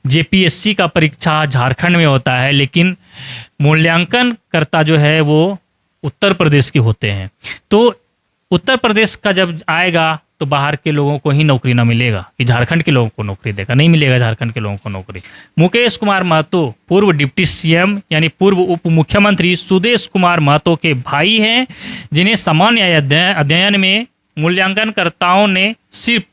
JPSC का परीक्षा झारखंड में होता है, लेकिन मूल्यांकन कर्ता जो है वो उत्तर प्रदेश के होते हैं। तो उत्तर प्रदेश का जब आएगा तो बाहर के लोगों को ही नौकरी ना मिलेगा कि झारखंड के लोगों को नौकरी देगा, नहीं मिलेगा झारखंड के लोगों को नौकरी। मुकेश कुमार महतो पूर्व डिप्टी सीएम यानी पूर्व उप मुख्यमंत्री सुदेश कुमार महतो के भाई हैं, जिन्हें सामान्य अध्ययन में मूल्यांकनकर्ताओं ने सिर्फ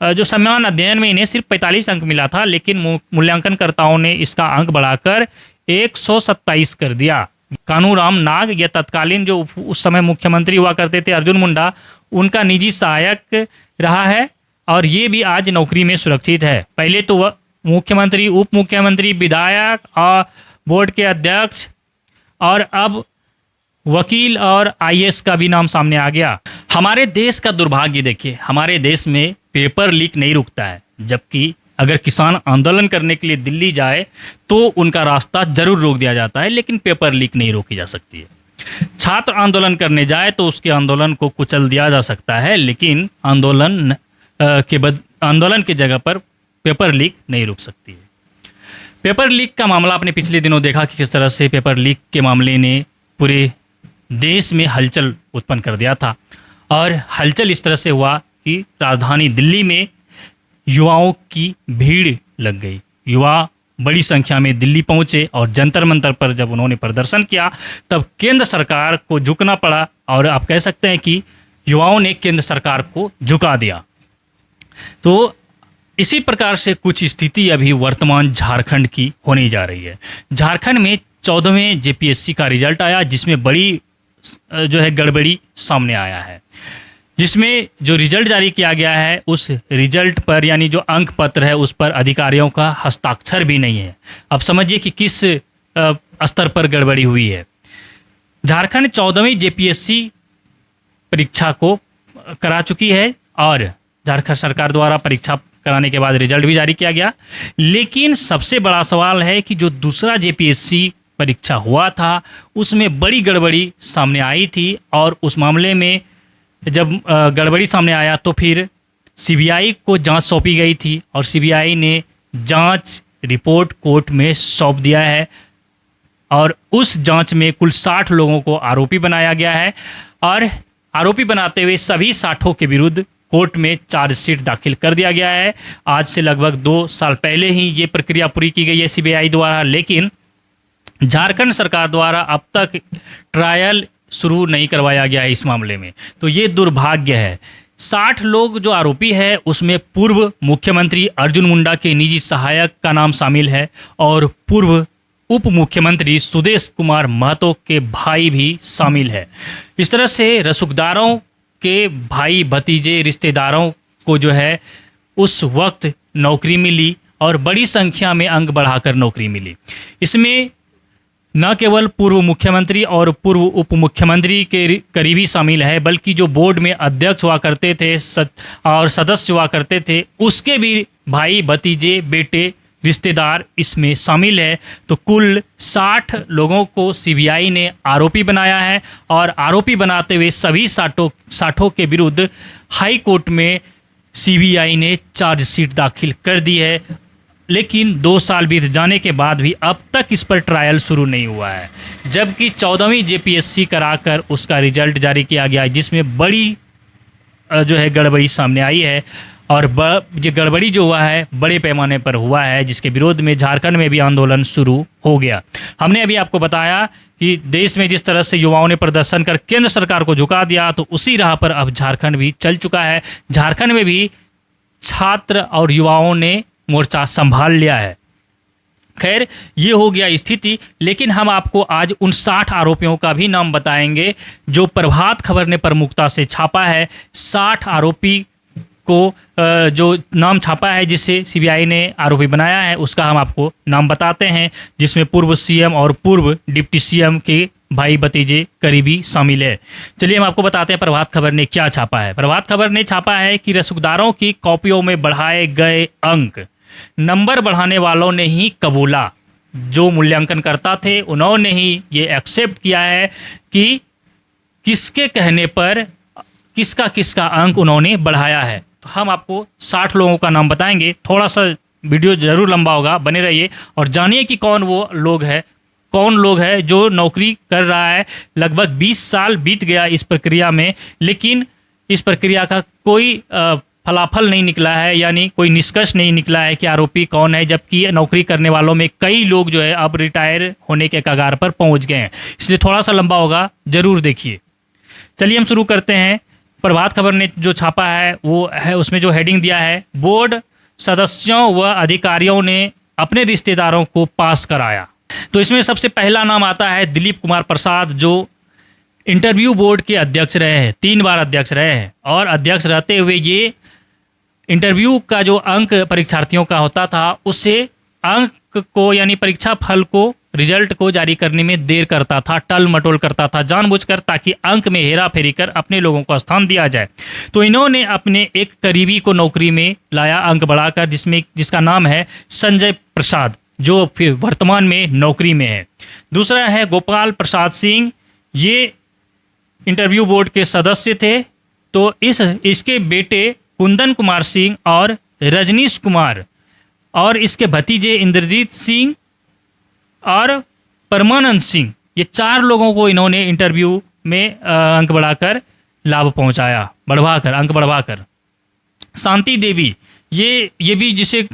जो सामान्य अध्ययन में इन्हें सिर्फ 45 अंक मिला था, लेकिन मूल्यांकनकर्ताओं ने इसका अंक बढ़ाकर 127 कर दिया। कानूराम नाग या तत्कालीन जो उस समय मुख्यमंत्री हुआ करते थे अर्जुन मुंडा, उनका निजी सहायक रहा है और ये भी आज नौकरी में सुरक्षित है। पहले तो वह मुख्यमंत्री, उप मुख्यमंत्री, विधायक और बोर्ड के अध्यक्ष और अब वकील और आईएएस का भी नाम सामने आ गया। हमारे देश का दुर्भाग्य देखिए, हमारे देश में पेपर लीक नहीं रुकता है, जबकि अगर किसान आंदोलन करने के लिए दिल्ली जाए तो उनका रास्ता जरूर रोक दिया जाता है, लेकिन पेपर लीक नहीं रोकी जा सकती है। छात्र आंदोलन करने जाए तो उसके आंदोलन को कुचल दिया जा सकता है, लेकिन आंदोलन के जगह पर पेपर लीक नहीं रुक सकती है। पेपर लीक का मामला आपने पिछले दिनों देखा कि किस तरह से पेपर लीक के मामले ने पूरे देश में हलचल उत्पन्न कर दिया था। और हलचल इस तरह से हुआ कि राजधानी दिल्ली में युवाओं की भीड़ लग गई। युवा बड़ी संख्या में दिल्ली पहुंचे और जंतर मंतर पर जब उन्होंने प्रदर्शन किया तब केंद्र सरकार को झुकना पड़ा, और आप कह सकते हैं कि युवाओं ने केंद्र सरकार को झुका दिया। तो इसी प्रकार से कुछ स्थिति अभी वर्तमान झारखंड की होने जा रही है। झारखंड में 14वें जेपीएससी का रिजल्ट आया, जिसमें बड़ी जो है गड़बड़ी सामने आया है। जिसमें जो रिजल्ट जारी किया गया है उस रिजल्ट पर यानी जो अंक पत्र है उस पर अधिकारियों का हस्ताक्षर भी नहीं है। अब समझिए कि किस स्तर पर गड़बड़ी हुई है। झारखंड 14वीं जेपीएससी परीक्षा को करा चुकी है और झारखंड सरकार द्वारा परीक्षा कराने के बाद रिजल्ट भी जारी किया गया। लेकिन सबसे बड़ा सवाल है कि जो दूसरा जेपीएससी परीक्षा हुआ था उसमें बड़ी गड़बड़ी सामने आई थी, और उस मामले में जब गड़बड़ी सामने आया तो फिर सीबीआई को जांच सौंपी गई थी और सीबीआई ने जांच रिपोर्ट कोर्ट में सौंप दिया है, और उस जांच में कुल 60 लोगों को आरोपी बनाया गया है। और आरोपी बनाते हुए सभी 60 के विरुद्ध कोर्ट में चार्जशीट दाखिल कर दिया गया है। आज से लगभग 2 साल पहले ही ये प्रक्रिया पूरी की गई है सीबीआई द्वारा, लेकिन झारखंड सरकार द्वारा अब तक ट्रायल शुरू नहीं करवाया गया है इस मामले में। तो ये दुर्भाग्य है। 60 लोग जो आरोपी है उसमें पूर्व मुख्यमंत्री अर्जुन मुंडा के निजी सहायक का नाम शामिल है और पूर्व उप मुख्यमंत्री सुदेश कुमार महतो के भाई भी शामिल है। इस तरह से रसूखदारों के भाई भतीजे रिश्तेदारों को जो है उस वक्त नौकरी मिली और बड़ी संख्या में अंक बढ़ाकर नौकरी मिली। इसमें न केवल पूर्व मुख्यमंत्री और पूर्व उप मुख्यमंत्री के करीबी शामिल है, बल्कि जो बोर्ड में अध्यक्ष हुआ करते थे और सदस्य हुआ करते थे उसके भी भाई भतीजे बेटे रिश्तेदार इसमें शामिल है। तो कुल 60 लोगों को सीबीआई ने आरोपी बनाया है और आरोपी बनाते हुए सभी 60 के विरुद्ध हाई कोर्ट में सीबीआई ने चार्जशीट दाखिल कर दी है। लेकिन 2 साल बीत जाने के बाद भी अब तक इस पर ट्रायल शुरू नहीं हुआ है, जबकि 14वीं जेपीएससी कराकर उसका रिजल्ट जारी किया गया है, जिसमें बड़ी जो है गड़बड़ी सामने आई है। और ये गड़बड़ी जो हुआ है बड़े पैमाने पर हुआ है, जिसके विरोध में झारखंड में भी आंदोलन शुरू हो गया। हमने अभी आपको बताया कि देश में जिस तरह से युवाओं ने प्रदर्शन कर केंद्र सरकार को झुका दिया, तो उसी राह पर अब झारखंड भी चल चुका है। झारखंड में भी छात्र और युवाओं ने मोर्चा संभाल लिया है। खैर, ये हो गया स्थिति, लेकिन हम आपको आज उन 60 आरोपियों का भी नाम बताएंगे जो प्रभात खबर ने प्रमुखता से छापा है। 60 आरोपी को जो नाम छापा है, जिसे सीबीआई ने आरोपी बनाया है, उसका हम आपको नाम बताते हैं, जिसमें पूर्व सीएम और पूर्व डिप्टी सीएम के भाई भतीजे करीबी शामिल है। चलिए हम आपको बताते हैं प्रभात खबर ने क्या छापा है। प्रभात खबर ने छापा है कि रसूखदारों की कॉपियों में बढ़ाए गए अंक, नंबर बढ़ाने वालों ने ही कबूला। जो मूल्यांकनकर्ता थे उन्होंने ही ये एक्सेप्ट किया है कि किसके कहने पर किसका किसका अंक उन्होंने बढ़ाया है। तो हम आपको 60 लोगों का नाम बताएंगे। थोड़ा सा वीडियो ज़रूर लंबा होगा, बने रहिए और जानिए कि कौन लोग है जो नौकरी कर रहा है। लगभग 20 साल बीत गया इस प्रक्रिया में, लेकिन इस प्रक्रिया का कोई फलाफल नहीं निकला है, यानी कोई निष्कर्ष नहीं निकला है कि आरोपी कौन है, जबकि नौकरी करने वालों में कई लोग जो है अब रिटायर होने के कगार पर पहुंच गए हैं। इसलिए थोड़ा सा लंबा होगा, ज़रूर देखिए। चलिए हम शुरू करते हैं। प्रभात खबर ने जो छापा है वो है, उसमें जो हेडिंग दिया है, बोर्ड सदस्यों व अधिकारियों ने अपने रिश्तेदारों को पास कराया। तो इसमें सबसे पहला नाम आता है दिलीप कुमार प्रसाद, जो इंटरव्यू बोर्ड के अध्यक्ष रहे हैं, 3 बार अध्यक्ष रहे हैं। और अध्यक्ष रहते हुए ये इंटरव्यू का जो अंक परीक्षार्थियों का होता था, उससे अंक को यानी परीक्षा फल को, रिजल्ट को जारी करने में देर करता था, टल मटोल करता था जानबूझकर, ताकि अंक में हेरा फेरी कर अपने लोगों को स्थान दिया जाए। तो इन्होंने अपने एक करीबी को नौकरी में लाया अंक बढ़ाकर, जिसका नाम है संजय प्रसाद, जो फिर वर्तमान में नौकरी में है। दूसरा है गोपाल प्रसाद सिंह, ये इंटरव्यू बोर्ड के सदस्य थे। तो इसके बेटे कुंदन कुमार सिंह और रजनीश कुमार और इसके भतीजे इंद्रजीत सिंह और परमानंद सिंह, ये 4 लोगों को इन्होंने इंटरव्यू में अंक बढ़ाकर लाभ पहुंचाया, अंक बढ़वाकर। शांति देवी, ये भी जिसे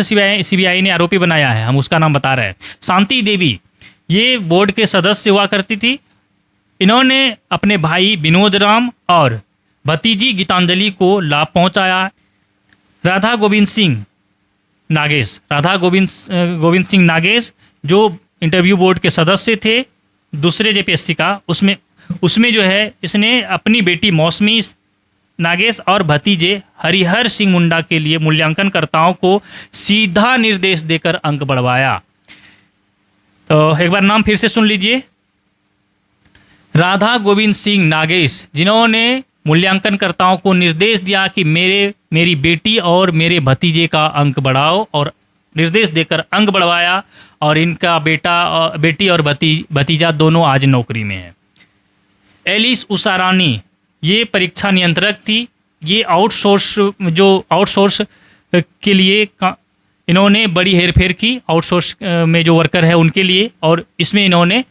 सीबीआई ने आरोपी बनाया है, हम उसका नाम बता रहे हैं। शांति देवी ये बोर्ड के सदस्य हुआ करती थी। इन्होंने अपने भाई विनोद राम और भतीजी गीतांजलि को लाभ पहुंचाया। राधा गोविंद सिंह नागेश जो इंटरव्यू बोर्ड के सदस्य थे दूसरे जेपीएससी का, उसमें जो है इसने अपनी बेटी मौसमी नागेश और भतीजे हरिहर सिंह मुंडा के लिए मूल्यांकनकर्ताओं को सीधा निर्देश देकर अंक बढ़वाया। तो एक बार नाम फिर से सुन लीजिए। राधा गोविंद सिंह नागेश, जिन्होंने मूल्यांकनकर्ताओं को निर्देश दिया कि मेरी बेटी और मेरे भतीजे का अंक बढ़ाओ, और निर्देश देकर अंक बढ़वाया, और इनका बेटी और भतीजा दोनों आज नौकरी में है। एलिस उषारानी, ये परीक्षा नियंत्रक थी। ये आउटसोर्स के लिए इन्होंने बड़ी हेरफेर की, आउटसोर्स में जो वर्कर है उनके लिए, और इसमें इन्होंने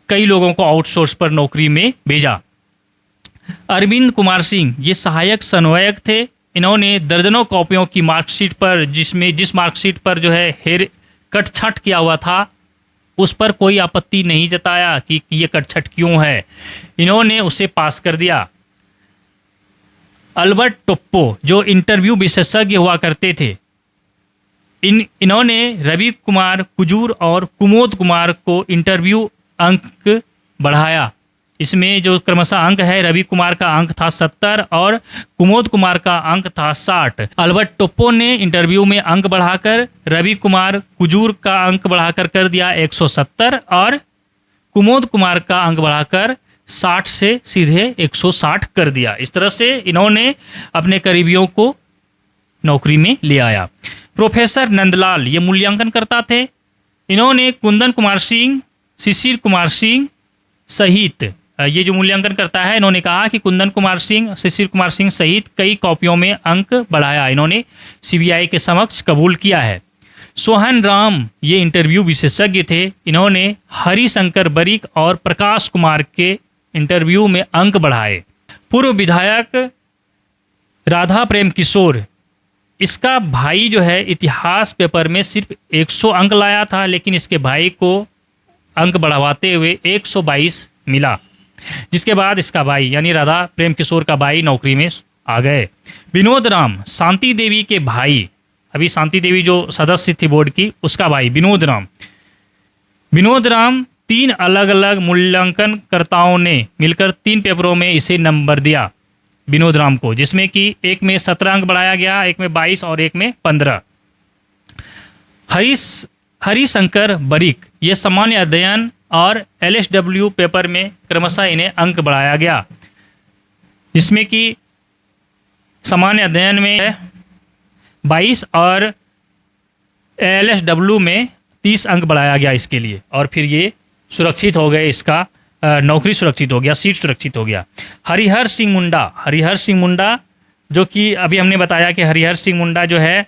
कई लोगों को आउटसोर्स पर नौकरी में भेजा। अरविंद कुमार सिंह, ये सहायक समन्वयक थे। इन्होंने दर्जनों कॉपियों की मार्कशीट पर, जिस मार्कशीट पर जो है कटछट किया हुआ था, उस पर कोई आपत्ति नहीं जताया कि ये कटछट क्यों है, इन्होंने उसे पास कर दिया। अल्बर्ट टोप्पो, जो इंटरव्यू विशेषज्ञ हुआ करते थे, इन्होंने रवि कुमार कुजूर और कुमोद कुमार को इंटरव्यू अंक बढ़ाया। इसमें जो क्रमशः अंक है, रवि कुमार का अंक था 70 और कुमोद कुमार का अंक था 60। अल्बर्ट टोप्पो ने इंटरव्यू में अंक बढ़ाकर रवि कुमार कुजूर का अंक बढ़ाकर कर दिया 170 और कुमोद कुमार का अंक बढ़ाकर 60 से सीधे 160 कर दिया। इस तरह से इन्होंने अपने करीबियों को नौकरी में ले आया। प्रोफेसर नंदलाल, ये मूल्यांकनकर्ता थे। इन्होंने कुंदन कुमार सिंह, शिशिर कुमार सिंह सहित, ये जो मूल्यांकन करता है, इन्होंने कहा कि कुंदन कुमार सिंह, शिशिर कुमार सिंह सहित कई कॉपियों में अंक बढ़ाया, इन्होंने सीबीआई के समक्ष कबूल किया है। सोहन राम, ये इंटरव्यू विशेषज्ञ थे। इन्होंने हरिशंकर बरिक और प्रकाश कुमार के इंटरव्यू में अंक बढ़ाए। पूर्व विधायक राधा प्रेम किशोर, इसका भाई जो है इतिहास पेपर में सिर्फ 100 अंक लाया था, लेकिन इसके भाई को अंक बढ़ावाते हुए 122 मिला, जिसके बाद इसका भाई यानी राधा प्रेम किशोर का भाई नौकरी में आ गए। विनोद राम, शांति देवी के भाई, अभी शांति देवी जो सदस्य थी बोर्ड की, उसका भाई विनोद राम 3 अलग अलग मूल्यांकनकर्ताओं ने मिलकर 3 पेपरों में इसे नंबर दिया विनोद राम को, जिसमें कि एक में 17 अंक बढ़ाया गया, एक में 22 और एक में 15। हरिशंकर बरिक, ये सामान्य अध्ययन और एलएसडब्ल्यू पेपर में क्रमशः इन्हें अंक बढ़ाया गया, जिसमें कि सामान्य अध्ययन में 22 और एलएसडब्ल्यू में 30 अंक बढ़ाया गया इसके लिए, और फिर ये सुरक्षित हो गए, इसका नौकरी सुरक्षित हो गया, सीट सुरक्षित हो गया। हरिहर सिंह मुंडा, जो कि अभी हमने बताया कि हरिहर सिंह मुंडा जो है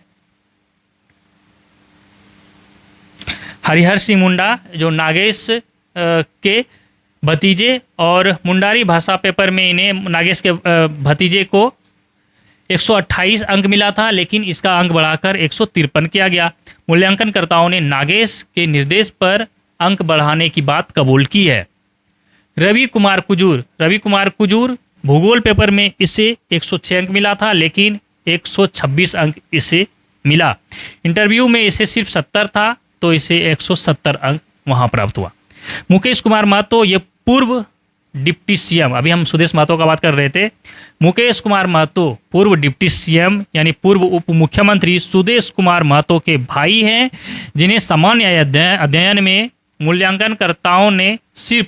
हरिहर सिंह मुंडा जो नागेश के भतीजे, और मुंडारी भाषा पेपर में इन्हें नागेश के भतीजे को 128 अंक मिला था, लेकिन इसका अंक बढ़ाकर 153 किया गया। मूल्यांकनकर्ताओं ने नागेश के निर्देश पर अंक बढ़ाने की बात कबूल की है। रवि कुमार कुजूर भूगोल पेपर में इसे 106 अंक मिला था, लेकिन 126 अंक इसे मिला। इंटरव्यू में इसे सिर्फ 70 था, तो इसे 170 अंक वहाँ प्राप्त हुआ। मुकेश कुमार महतो, ये पूर्व डिप्टी सीएम, अभी हम सुदेश महतो का बात कर रहे थे। मुकेश कुमार महतो पूर्व डिप्टी सीएम यानी पूर्व उप मुख्यमंत्री सुदेश कुमार महतो के भाई हैं, जिन्हें सामान्य अध्ययन में मूल्यांकनकर्ताओं ने सिर्फ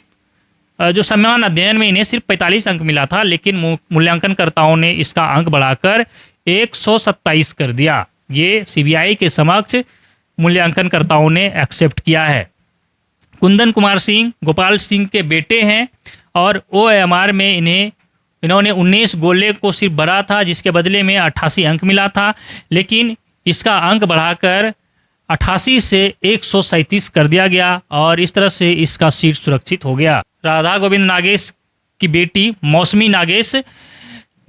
जो सामान्य अध्ययन में इन्हें सिर्फ 45 अंक मिला था, लेकिन मूल्यांकनकर्ताओं ने इसका अंक बढ़ाकर 127 कर दिया। ये सीबीआई के समक्ष मूल्यांकनकर्ताओं ने एक्सेप्ट किया है। कुंदन कुमार सिंह गोपाल सिंह के बेटे हैं, और ओएमआर में इन्होंने 19 गोले को सिर्फ भरा था, जिसके बदले में 88 अंक मिला था, लेकिन इसका अंक बढ़ाकर 88 से 137 कर दिया गया, और इस तरह से इसका सीट सुरक्षित हो गया। राधा गोविंद नागेश की बेटी मौसमी नागेश,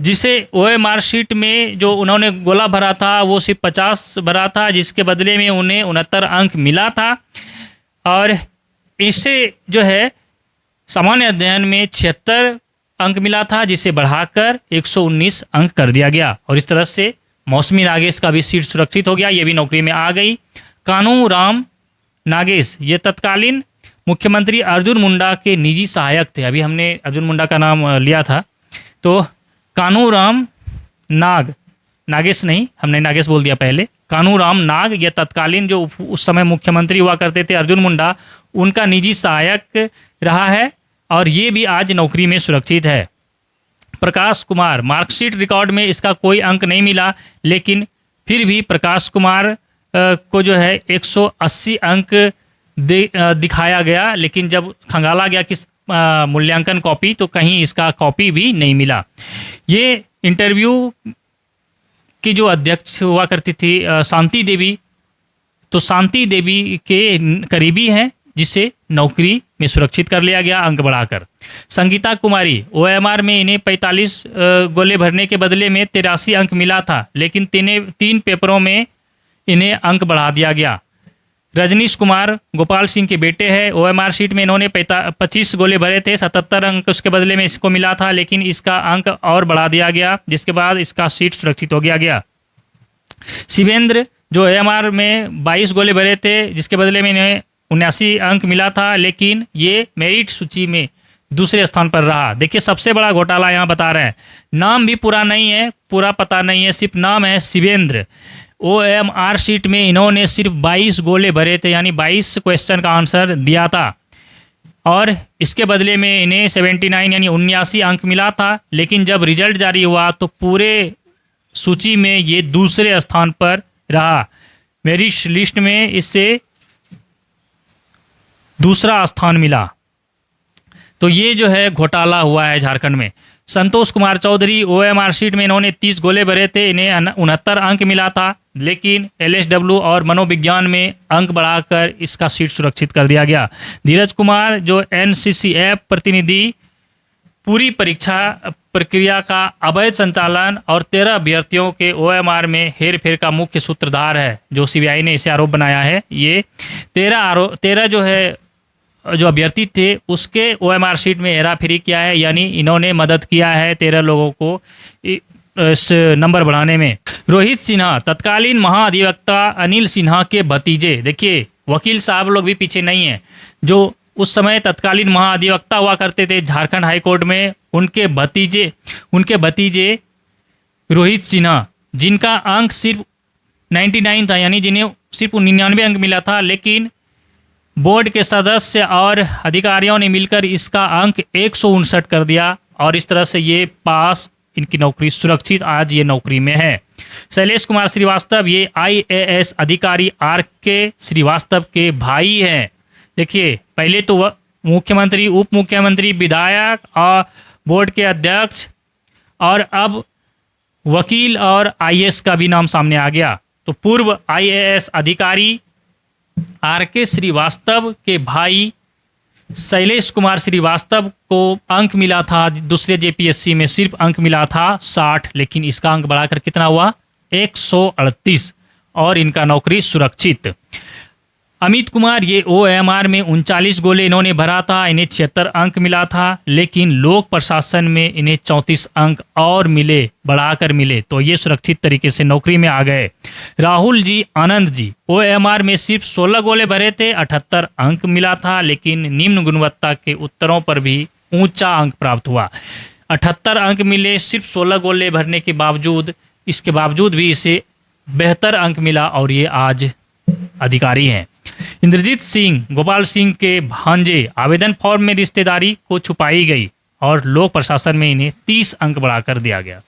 जिसे ओएमआर शीट में जो उन्होंने गोला भरा था वो सिर्फ 50 भरा था, जिसके बदले में उन्हें 69 अंक मिला था, और इससे जो है सामान्य अध्ययन में 76 अंक मिला था, जिसे बढ़ाकर 119 अंक कर दिया गया, और इस तरह से मौसमी नागेश का भी सीट सुरक्षित हो गया, ये भी नौकरी में आ गई। कानूराम नागेश, ये तत्कालीन मुख्यमंत्री अर्जुन मुंडा के निजी सहायक थे। अभी हमने अर्जुन मुंडा का नाम लिया था, तो कानूराम नागेश नहीं, हमने नागेश बोल दिया पहले। कानूराम नाग, ये तत्कालीन जो उस समय मुख्यमंत्री हुआ करते थे अर्जुन मुंडा, उनका निजी सहायक रहा है, और ये भी आज नौकरी में सुरक्षित है। प्रकाश कुमार, मार्कशीट रिकॉर्ड में इसका कोई अंक नहीं मिला, लेकिन फिर भी प्रकाश कुमार को जो है 180 अंक दिखाया गया, लेकिन जब खंगाला गया कि मूल्यांकन कॉपी, तो कहीं इसका कॉपी भी नहीं मिला। ये इंटरव्यू की जो अध्यक्ष हुआ करती थी शांति देवी, तो शांति देवी के करीबी हैं, जिसे नौकरी में सुरक्षित कर लिया गया अंक बढ़ाकर। संगीता कुमारी, ओएमआर में इन्हें 45 गोले भरने के बदले में 83 अंक मिला था, लेकिन 3 पेपरों में इन्हें अंक बढ़ा दिया गया। रजनीश कुमार गोपाल सिंह के बेटे हैं, ओएमआर शीट में इन्होंने 25 गोले भरे थे, 77 अंक उसके बदले में इसको मिला था, लेकिन इसका अंक और बढ़ा दिया गया, जिसके बाद इसका सीट सुरक्षित हो गया। शिवेंद्र, जो ओएमआर में 22 गोले भरे थे, जिसके बदले में इन्हें 79 अंक मिला था, लेकिन ये मेरिट सूची में दूसरे स्थान पर रहा। देखिए, सबसे बड़ा घोटाला यहाँ बता रहे हैं, नाम भी पूरा नहीं है, पूरा पता नहीं है, सिर्फ नाम है शिवेंद्र। ओएमआर शीट में इन्होंने सिर्फ 22 गोले भरे थे, यानी 22 क्वेश्चन का आंसर दिया था, और इसके बदले में इन्हें 79 यानी 79 अंक मिला था, लेकिन जब रिजल्ट जारी हुआ तो पूरे सूची में ये दूसरे स्थान पर रहा। मेरिट लिस्ट में इससे दूसरा स्थान मिला। तो ये जो है घोटाला हुआ है झारखंड में। संतोष कुमार चौधरी, ओएमआर शीट में इन्होंने 30 गोले भरे थे, इन्हें 69 अंक मिला था, लेकिन एलएसडब्ल्यू और मनोविज्ञान में अंक बढ़ाकर इसका सीट सुरक्षित कर दिया गया। धीरज कुमार, जो एनसीसीएफ प्रतिनिधि, पूरी परीक्षा प्रक्रिया का अवैध संचालन और 13 अभ्यर्थियों के ओएमआर में हेरफेर का मुख्य सूत्रधार है, जो सीबीआई ने इसे आरोप बनाया है। ये 13 जो है जो अभ्यर्थी थे उसके ओएमआर शीट में हेराफेरी किया है, यानी इन्होंने मदद किया है 13 लोगों को इस नंबर बढ़ाने में। रोहित सिन्हा, तत्कालीन महाधिवक्ता अनिल सिन्हा के भतीजे, देखिए वकील साहब लोग भी पीछे नहीं हैं, जो उस समय तत्कालीन महाधिवक्ता हुआ करते थे झारखंड हाई कोर्ट में, उनके भतीजे रोहित सिन्हा, जिनका अंक सिर्फ 99 था, यानी जिन्हें सिर्फ 99 अंक मिला था, लेकिन बोर्ड के सदस्य और अधिकारियों ने मिलकर इसका अंक 159 कर दिया, और इस तरह से ये पास, इनकी नौकरी सुरक्षित, आज ये नौकरी में है। शैलेश कुमार श्रीवास्तव, ये आईएएस अधिकारी आर.के. श्रीवास्तव के भाई हैं। देखिए, पहले तो मुख्यमंत्री, उप मुख्यमंत्री, विधायक और बोर्ड के अध्यक्ष, और अब वकील और आईएएस का भी नाम सामने आ गया। तो पूर्व आईएएस अधिकारी आर.के. श्रीवास्तव के भाई शैलेश कुमार श्रीवास्तव को अंक मिला था, दूसरे जेपीएससी में सिर्फ अंक मिला था 60, लेकिन इसका अंक बढ़ाकर कितना हुआ 138 और इनका नौकरी सुरक्षित। अमित कुमार ये ओएमआर में 39 गोले इन्होंने भरा था, इन्हें 76 अंक मिला था, लेकिन लोक प्रशासन में इन्हें 34 अंक और मिले, बढ़ाकर मिले, तो ये सुरक्षित तरीके से नौकरी में आ गए। राहुल जी आनंद जी ओएमआर में सिर्फ 16 गोले भरे थे, 78 अंक मिला था, लेकिन निम्न गुणवत्ता के उत्तरों पर भी ऊंचा अंक प्राप्त हुआ। 78 अंक मिले सिर्फ 16 गोले भरने के बावजूद, इसके बावजूद भी इसे बेहतर अंक मिला और ये आज अधिकारी हैं। इंद्रजीत सिंह गोपाल सिंह के भांजे, आवेदन फॉर्म में रिश्तेदारी को छुपाई गई और लोक प्रशासन में इन्हें 30 अंक बढ़ाकर दिया गया।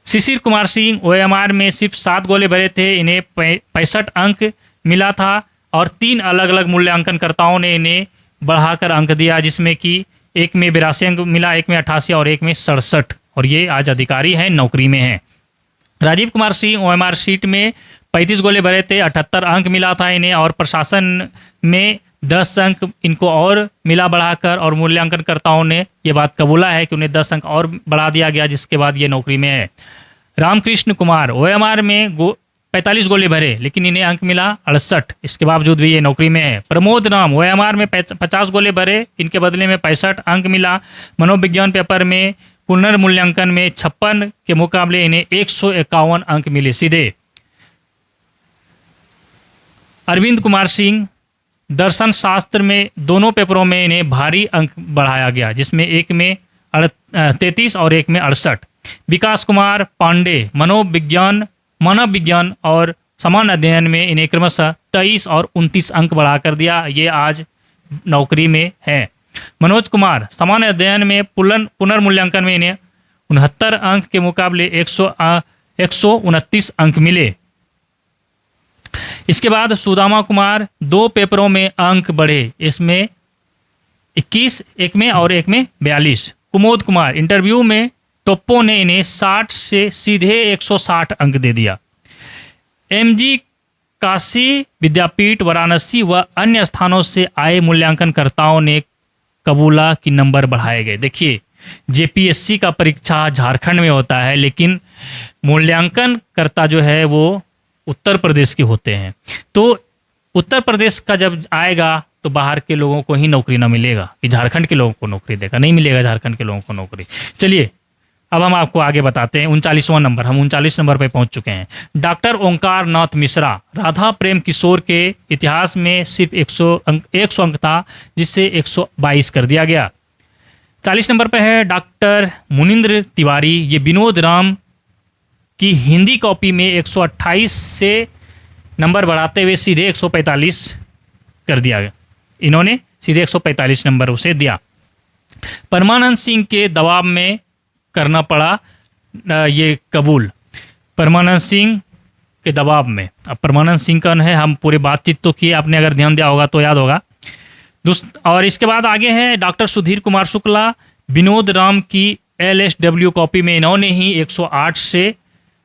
शिशिर कुमार सिंह ओएमआर में सिर्फ 7 गोले भरे थे, इन्हें 65 अंक मिला था और 3 अलग अलग मूल्यांकनकर्ताओं ने इन्हें बढ़ाकर अंक दिया, जिसमें कि एक में 82 अंक मिला, एक में 88 और एक में 67, और ये आज अधिकारी हैं, नौकरी में हैं। राजीव कुमार सिंह ओएमआर शीट में 35 गोले भरे थे, 78 अंक मिला था इन्हें, और प्रशासन में 10 अंक इनको और मिला बढ़ाकर, और मूल्यांकनकर्ताओं ने ये बात कबूला है कि उन्हें 10 अंक और बढ़ा दिया गया, जिसके बाद ये नौकरी में है। रामकृष्ण कुमार ओएमआर में 45 गोले भरे, लेकिन इन्हें अंक मिला 68, इसके बावजूद भी ये नौकरी में है। प्रमोद राम ओएमआर में 50 गोले भरे, इनके बदले में 65 अंक मिला। मनोविज्ञान पेपर में पुनर्मूल्यांकन में 56 के मुकाबले इन्हें 151 अंक मिले सीधे। अरविंद कुमार सिंह दर्शन शास्त्र में दोनों पेपरों में इन्हें भारी अंक बढ़ाया गया, जिसमें एक में 33 और एक में 68। विकास कुमार पांडे मानव विज्ञान और समान अध्ययन में इन्हें क्रमशः 23 और 29 अंक बढ़ाकर दिया, ये आज नौकरी में है। मनोज कुमार समान अध्ययन में पुनर्मूल्यांकन में इन्हें 69 अंक के मुकाबले 129 अंक मिले। इसके बाद सुदामा कुमार 2 पेपरों में अंक बढ़े, इसमें 21 एक में और एक में 42। कुमोद कुमार इंटरव्यू में टोप्पो ने इन्हें 60 से सीधे 160 अंक दे दिया। एमजी काशी विद्यापीठ वाराणसी व अन्य स्थानों से आए मूल्यांकनकर्ताओं ने कबूला कि नंबर बढ़ाए गए। देखिए, जेपीएससी का परीक्षा झारखंड में होता है, लेकिन मूल्यांकनकर्ता जो है वो उत्तर प्रदेश के होते हैं, तो उत्तर प्रदेश का जब आएगा तो बाहर के लोगों को ही नौकरी ना मिलेगा कि झारखंड के लोगों को नौकरी देगा, नहीं मिलेगा झारखंड के लोगों को नौकरी। चलिए अब हम आपको आगे बताते हैं 39वां नंबर, हम 39 नंबर पर पहुंच चुके हैं। डॉक्टर ओंकार नाथ मिश्रा, राधा प्रेम किशोर के इतिहास में सिर्फ 100 अंक था, जिससे 122 कर दिया गया। 40 नंबर पर है डॉक्टर मुनिंद्र तिवारी, ये विनोद राम की हिंदी कॉपी में 128 से नंबर बढ़ाते हुए सीधे 145 कर दिया गया, इन्होंने सीधे 145 नंबर उसे दिया। परमानंद सिंह के दबाव में करना पड़ा ये कबूल, परमानंद सिंह के दबाव में। अब परमानंद सिंह कौन है, हम पूरे बातचीत तो किए, आपने अगर ध्यान दिया होगा तो याद होगा। और इसके बाद आगे है डॉक्टर सुधीर कुमार शुक्ला, विनोद राम की LSW कॉपी में इन्होंने ही 108 से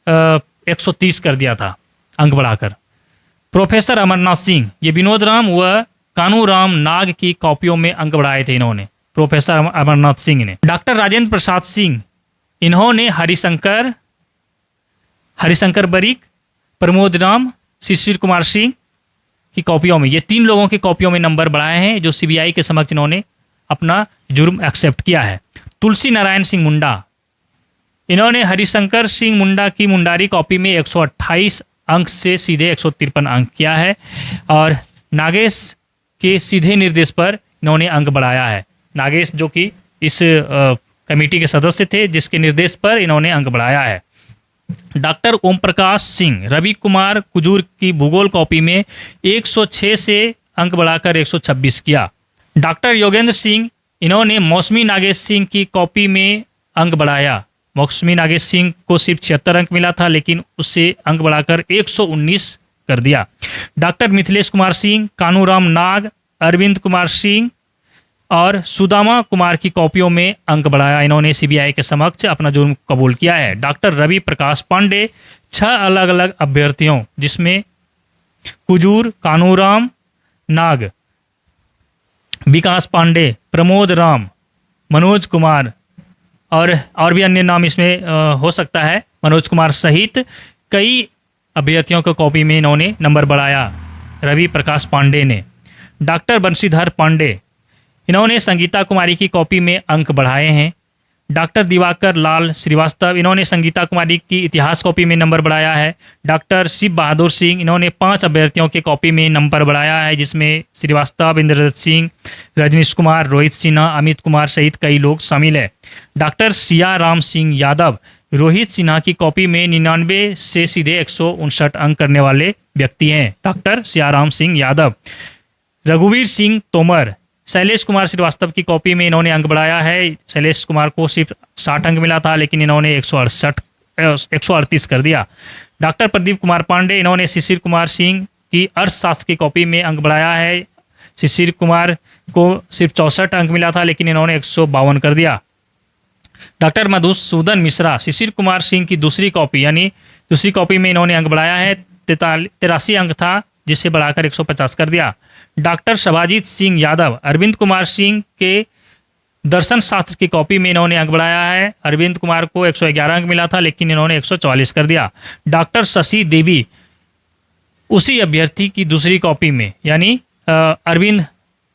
130 कर दिया था अंक बढ़ाकर। प्रोफेसर अमरनाथ सिंह, ये विनोद राम व कानूराम नाग की कॉपियों में अंक बढ़ाए थे इन्होंने, प्रोफेसर अमरनाथ सिंह ने। डॉक्टर राजेंद्र प्रसाद सिंह, इन्होंने हरिशंकर बरिक, प्रमोद राम, शिशिर कुमार सिंह की कॉपियों में, ये 3 लोगों की कॉपियों में नंबर बढ़ाए हैं, जो सीबीआई के समक्ष इन्होंने अपना जुर्म एक्सेप्ट किया है। तुलसी नारायण सिंह मुंडा, इन्होंने हरिशंकर सिंह मुंडा की मुंडारी कॉपी में 128 अंक से सीधे 153 अंक किया है, और नागेश के सीधे निर्देश पर इन्होंने अंक बढ़ाया है। नागेश जो कि इस कमेटी के सदस्य थे, जिसके निर्देश पर इन्होंने अंक बढ़ाया है। डॉक्टर ओम प्रकाश सिंह, रवि कुमार कुजूर की भूगोल कॉपी में 106 से अंक बढ़ाकर 126 किया। डॉक्टर योगेंद्र सिंह, इन्होंने मौसमी नागेश सिंह की कॉपी में अंक बढ़ाया। मौसमी नागेश सिंह को सिर्फ 76 अंक मिला था, लेकिन उससे अंक बढ़ाकर 119 कर दिया। डॉक्टर मिथिलेश कुमार सिंह, कानूराम नाग, अरविंद कुमार सिंह और सुदामा कुमार की कॉपियों में अंक बढ़ाया, इन्होंने सीबीआई के समक्ष अपना जुर्म कबूल किया है। डॉक्टर रवि प्रकाश पांडे, 6 अलग अलग अभ्यर्थियों, जिसमें कुजूर, कानूराम, नाग, विकास पांडे, प्रमोद राम, मनोज कुमार और भी अन्य नाम इसमें हो सकता है, मनोज कुमार सहित कई अभ्यर्थियों को कॉपी में इन्होंने नंबर बढ़ाया। रवि प्रकाश पांडे ने। डॉक्टर बंशीधर पांडे, इन्होंने संगीता कुमारी की कॉपी में अंक बढ़ाए हैं। डॉक्टर दिवाकर लाल श्रीवास्तव, इन्होंने संगीता कुमारी की इतिहास कॉपी में नंबर बढ़ाया है। डॉक्टर शिव बहादुर सिंह, इन्होंने 5 अभ्यर्थियों की कॉपी में नंबर बढ़ाया है, जिसमें श्रीवास्तव, इंद्रदत्त सिंह, रजनीश कुमार, रोहित सिन्हा, अमित कुमार सहित कई लोग शामिल है। डॉक्टर सिया राम सिंह यादव, रोहित सिन्हा की कॉपी में 99 से सीधे 159 अंक करने वाले व्यक्ति हैं, डॉक्टर सियाराम सिंह यादव। रघुवीर सिंह तोमर, शैलेश कुमार श्रीवास्तव की कॉपी में इन्होंने अंक बढ़ाया है। शैलेश कुमार को सिर्फ 60 अंक मिला था, लेकिन इन्होंने 138 कर दिया। डॉक्टर प्रदीप कुमार पांडे, इन्होंने शिशिर कुमार सिंह की अर्थशास्त्र की कॉपी में अंक बढ़ाया है। शिशिर कुमार को सिर्फ 64 अंक मिला था, लेकिन इन्होंने 152 कर दिया। डॉक्टर मधुसूदन मिश्रा, शिशिर कुमार सिंह की दूसरी कॉपी यानी दूसरी कॉपी में इन्होंने अंक बढ़ाया है। 83 अंक था, जिसे बढ़ाकर 150 कर दिया। डॉक्टर शबाजीत सिंह यादव, अरविंद कुमार सिंह के दर्शन शास्त्र की कॉपी में इन्होंने अंक बढ़ाया है। अरविंद कुमार को 111 अंक मिला था, लेकिन इन्होंने 144 कर दिया। डॉक्टर शशि देवी, उसी अभ्यर्थी की दूसरी कॉपी में यानी अरविंद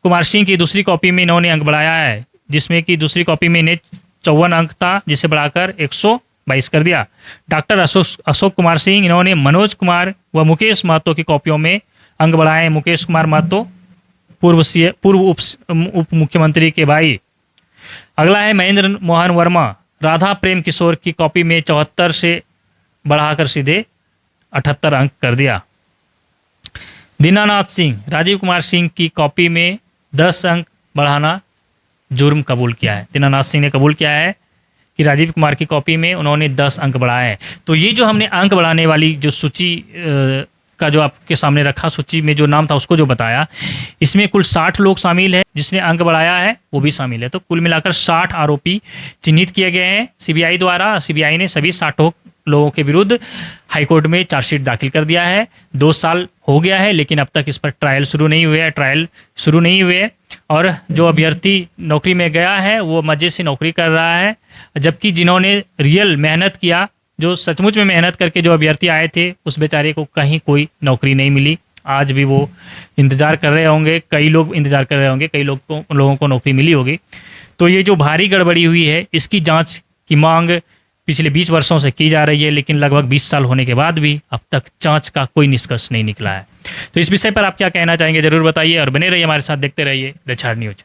कुमार सिंह की दूसरी कॉपी में इन्होंने अंक बढ़ाया है, जिसमें कि दूसरी कॉपी में इन्हें 54 अंक था, जिसे बढ़ाकर 122 कर दिया। डॉक्टर अशोक कुमार सिंह, इन्होंने मनोज कुमार व मुकेश महतो की कॉपियों में अंक बढ़ाए। मुकेश कुमार महतो पूर्व उप मुख्यमंत्री के भाई। अगला है महेंद्र मोहन वर्मा, राधा प्रेम किशोर की कॉपी में 74 से बढ़ाकर सीधे 78 अंक कर दिया। दीनानाथ सिंह, राजीव कुमार सिंह की कॉपी में 10 अंक बढ़ाना जुर्म कबूल किया है। दीनानाथ सिंह ने कबूल किया है कि राजीव कुमार की कॉपी में उन्होंने 10 अंक बढ़ाए हैं। तो ये जो हमने अंक बढ़ाने वाली जो सूची का जो आपके सामने रखा, सूची में जो नाम था उसको जो बताया, इसमें कुल 60 लोग शामिल है। जिसने अंक बढ़ाया है वो भी शामिल है। तो कुल मिलाकर 60 आरोपी चिन्हित किए गए हैं सीबीआई द्वारा। सीबीआई ने सभी 60 लोगों के विरुद्ध हाईकोर्ट में चार्जशीट दाखिल कर दिया है। 2 साल हो गया है, लेकिन अब तक इस पर ट्रायल शुरू नहीं हुए है। और जो अभ्यर्थी नौकरी में गया है वो मजे से नौकरी कर रहा है, जबकि जिन्होंने रियल मेहनत किया, जो सचमुच में मेहनत करके जो अभ्यर्थी आए थे, उस बेचारे को कहीं कोई नौकरी नहीं मिली। आज भी वो इंतज़ार कर रहे होंगे, कई लोग इंतज़ार कर रहे होंगे, कई लोगों को नौकरी मिली होगी। तो ये जो भारी गड़बड़ी हुई है, इसकी जांच की मांग पिछले 20 वर्षों से की जा रही है, लेकिन लगभग 20 साल होने के बाद भी अब तक जांच का कोई निष्कर्ष नहीं निकला है। तो इस विषय पर आप क्या कहना चाहेंगे, जरूर बताइए और बने रहिए हमारे साथ, देखते रहिए द चार न्यूज।